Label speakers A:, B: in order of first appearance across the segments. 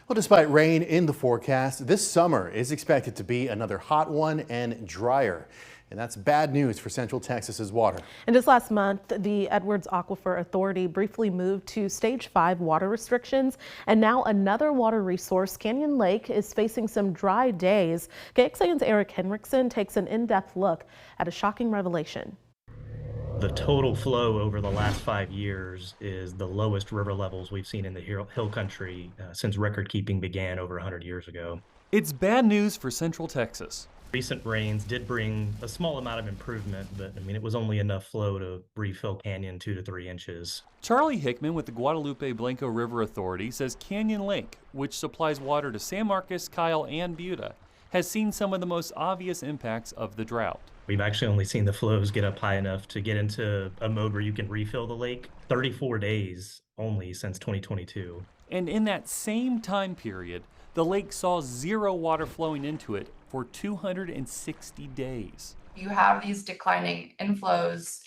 A: Well, despite rain in the forecast, this summer is expected to be another hot one and drier. And that's bad news for Central Texas's water.
B: And just last month, the Edwards Aquifer Authority briefly moved to stage 5 water restrictions. And now another water resource, Canyon Lake, is facing some dry days. KXAN's Eric Henriksen takes an in-depth look at a shocking revelation.
C: The total flow over the last 5 years is the lowest river levels we've seen in the hill country since record keeping began over 100 years ago.
D: It's bad news for Central Texas.
C: Recent rains did bring a small amount of improvement, but it was only enough flow to refill Canyon 2 to 3 inches.
D: Charlie Hickman with the Guadalupe Blanco River Authority says Canyon Lake, which supplies water to San Marcos, Kyle, and Buda, has seen some of the most obvious impacts of the drought.
C: We've actually only seen the flows get up high enough to get into a mode where you can refill the lake 34 days only since 2022.
D: And in that same time period, the lake saw zero water flowing into it for 260 days.
E: You have these declining inflows,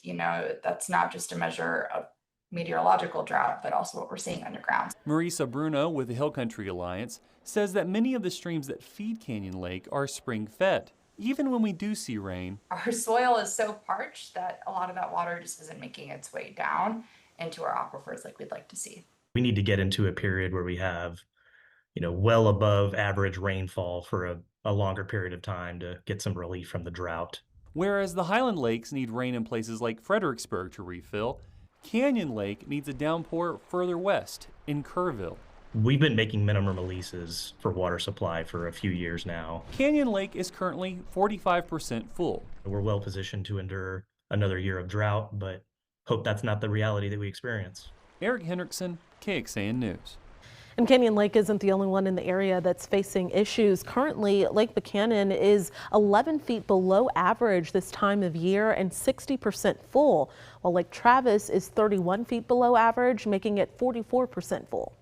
E: that's not just a measure of meteorological drought, but also what we're seeing underground.
D: Marisa Bruno with the Hill Country Alliance says that many of the streams that feed Canyon Lake are spring fed. Even when we do see rain,
E: our soil is so parched that a lot of that water just isn't making its way down into our aquifers like we'd like to see.
C: We need to get into a period where we have, well above average rainfall for a longer period of time to get some relief from the drought.
D: Whereas the Highland Lakes need rain in places like Fredericksburg to refill, Canyon Lake needs a downpour further west in Kerrville.
C: We've been making minimum releases for water supply for a few years now.
D: Canyon Lake is currently 45% full.
C: We're well positioned to endure another year of drought, but hope that's not the reality that we experience.
D: Eric Henriksen, KXAN News.
B: And Canyon Lake isn't the only one in the area that's facing issues. Currently, Lake Buchanan is 11 feet below average this time of year and 60% full, while Lake Travis is 31 feet below average, making it 44% full.